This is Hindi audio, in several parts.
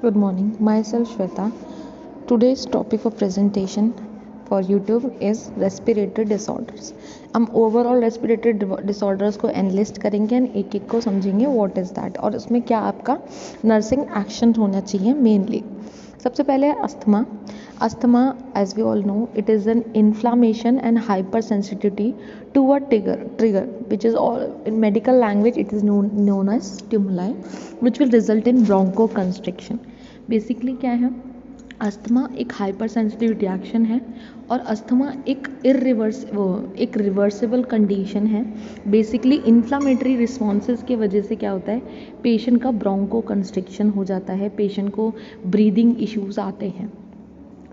Good morning, myself Shweta. Today's topic of presentation for YouTube is respiratory disorders. हम ओवरऑल रेस्पिरेटरी डिसऑर्डर्स को एनलिस्ट करेंगे एंड एक एक को समझेंगे व्हाट इज़ दैट और उसमें क्या आपका नर्सिंग एक्शन होना चाहिए मेनली. सबसे पहले asthma. Asthma, as we all know, it is an inflammation and hyper sensitivity to a trigger which is all in medical language it is known as stimuli which will result in bronchoconstriction. Basically क्या है, अस्थमा एक हाइपर सेंसिटिव रिएक्शन है और अस्थमा एक रिवर्सिबल कंडीशन है. बेसिकली इन्फ्लामेटरी रिस्पॉन्सेज की वजह से क्या होता है, पेशेंट का ब्रोंको कंस्ट्रिक्शन हो जाता है, पेशेंट को ब्रीदिंग इश्यूज आते हैं.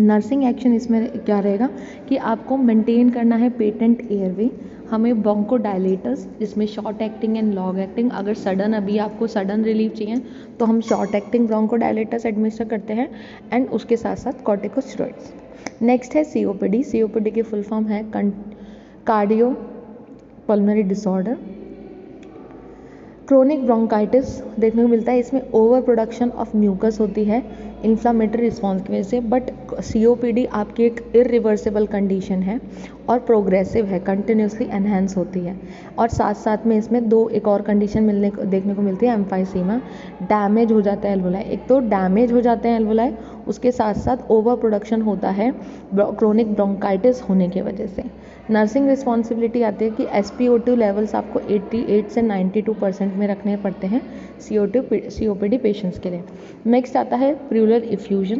नर्सिंग एक्शन इसमें क्या रहेगा कि आपको मेंटेन करना है पेटेंट एयरवे. हमें ब्रोंको डायलेटर्स जिसमें short acting and long acting, अगर सडन अभी आपको सडन रिलीफ चाहिए तो हम short acting broncho dilators administer करते हैं एंड उसके साथ साथ कॉर्टिकोस्टेरॉइड्स. नेक्स्ट है सीओपीडी. सीओपीडी की फुल फॉर्म है cardio pulmonary disorder. Chronic bronchitis देखने को मिलता है, इसमें ओवर प्रोडक्शन ऑफ म्यूकस होती है इन्फ्लामेटरी रिस्पॉन्स की वजह से. बट सीओपीडी आपकी एक इरिवर्सिबल कंडीशन है और प्रोग्रेसिव है, कंटिन्यूसली एनहेंस होती है. और साथ साथ में इसमें एक और कंडीशन देखने को मिलती है एम्फाइसीमा. डैमेज हो जाता है एल्वोलाई. एक तो डैमेज हो जाते हैं एल्वोलाई, उसके साथ साथ ओवर प्रोडक्शन होता है क्रोनिक ब्रोंकाइटिस होने की वजह से. नर्सिंग रिस्पॉन्सिबिलिटी आती है कि SpO2 लेवल्स आपको 88 से 92% में रखने पड़ते हैं COPD पेशेंट्स के लिए. नेक्स्ट आता है प्लूरल इफ्यूजन.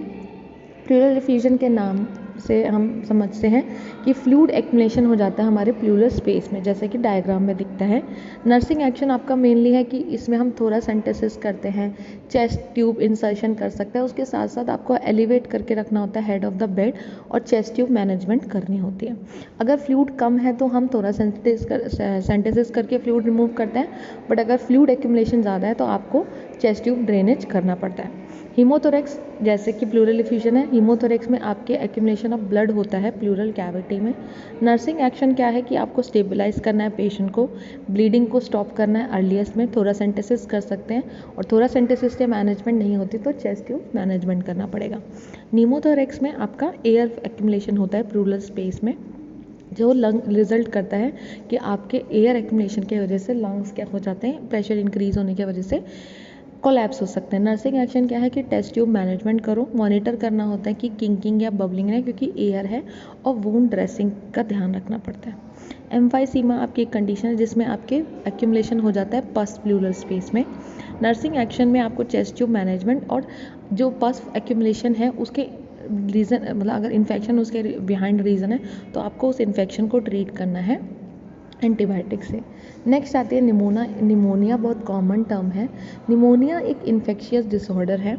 प्लूरल इफ्यूजन के नाम से हम समझते हैं कि फ्लूइड एक्युमुलेशन हो जाता है हमारे प्लूरल स्पेस में, जैसे कि डायग्राम में दिखता है. नर्सिंग एक्शन आपका मेनली है कि इसमें हम थोरासेंटेसिस करते हैं, चेस्ट ट्यूब इंसर्शन कर सकते हैं, उसके साथ साथ आपको एलिवेट करके रखना होता है हेड ऑफ द बेड और चेस्ट ट्यूब मैनेजमेंट करनी होती है. अगर फ्लूइड कम है तो हम थोरासेंटेसिस करके फ्लूइड रिमूव करते हैं, बट अगर फ्लूइड एक्युमुलेशन ज़्यादा है तो आपको चेस्ट ट्यूब ड्रेनेज करना पड़ता है. हीमोथोरेक्स, जैसे कि प्लूरल इफ्यूजन है, हीमोथोरेक्स में आपके एक्यूमुलेशन ऑफ ब्लड होता है प्लूरल कैविटी में. नर्सिंग एक्शन क्या है कि आपको स्टेबलाइज करना है पेशेंट को, ब्लीडिंग को स्टॉप करना है अर्लीस्ट में, थोरासेंटेसिस कर सकते हैं और थोरासेंटेसिस से मैनेजमेंट नहीं होती तो चेस्ट ट्यूब मैनेजमेंट करना पड़ेगा. नीमोथोरेक्स में आपका एयर एक्यूमुलेशन होता है प्लूरल स्पेस में, जो लंग रिजल्ट करता है कि आपके एयर एक्यूमुलेशन की वजह से लंग्स क्या हो जाते हैं, प्रेशर इंक्रीज होने की वजह से कोलैप्स हो सकते हैं. नर्सिंग एक्शन क्या है कि टेस्ट ट्यूब मैनेजमेंट करो, मॉनिटर करना होता है कि किंकिंग या बबलिंग है क्योंकि एयर है, और वूंड ड्रेसिंग का ध्यान रखना पड़ता है. एम्फाइसीमा आपकी एक कंडीशन है जिसमें आपके एक्यूमुलेशन हो जाता है पस प्लूरल स्पेस में. नर्सिंग एक्शन में आपको चेस्ट ट्यूब मैनेजमेंट और जो पस एक्यूमुलेशन है उसके रीज़न, मतलब अगर इन्फेक्शन उसके बिहाइंड रीज़न है तो आपको उस इन्फेक्शन को ट्रीट करना है एंटीबायोटिक से. नेक्स्ट आती है निमोनिया बहुत कॉमन टर्म है. निमोनिया एक इन्फेक्शियस डिसऑर्डर है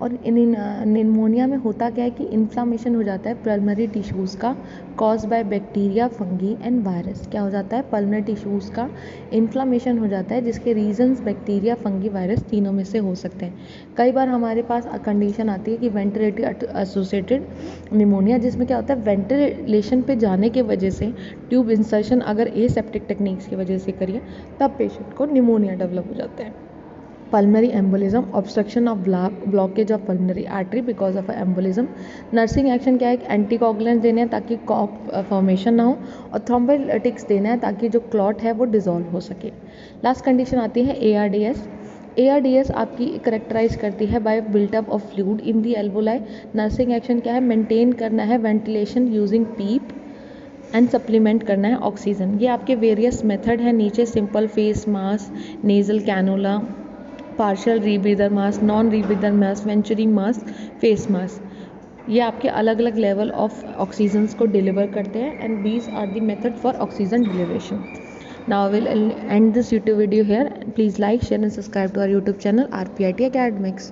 और निमोनिया में होता क्या है कि इन्फ्लामेशन हो जाता है पल्मोनरी टिश्यूज़ का, cause by bacteria, fungi and virus. क्या हो जाता है, पल्मोनरी टिश्यूज़ का इन्फ्लामेशन हो जाता है जिसके रीजंस बैक्टीरिया, फंगी, वायरस तीनों में से हो सकते हैं. कई बार हमारे पास कंडीशन आती है कि वेंटिलेटरी एसोसिएटेड निमोनिया, जिसमें क्या होता है वेंटिलेशन पे जाने की वजह से ट्यूब इंसर्शन अगर एसेप्टिक टेक्निक्स की वजह से करिए तब पेशेंट को निमोनिया डेवलप हो जाता है. Pulmonary embolism, obstruction of blockage of pulmonary artery because of embolism. Nursing action क्या है, एंटीकोगुलेंट्स देने हैं ताकि क्लॉट फॉर्मेशन ना हो और थ्रोम्बोलिटिक्स देना है ताकि जो क्लॉट है वो डिजोल्व हो सके. लास्ट कंडीशन आती है ARDS. ARDS आपकी करेक्टराइज करती है by built up of fluid in the alveoli. Nursing action क्या है, मेंटेन करना है ventilation using PEEP and supplement करना है ऑक्सीजन. ये आपके वेरियस मेथड है नीचे, simple face mask, nasal cannula, partial rebreather mask, non rebreather mask, वेंचुरिंग मास्क, फेस मास्क. ये आपके अलग अलग लेवल ऑफ ऑक्सीजन्स को डिलीवर करते हैं and these are the method for oxygen deliveration. Now I will end this YouTube video here. Please like, share and subscribe to our YouTube channel RPIT Academics.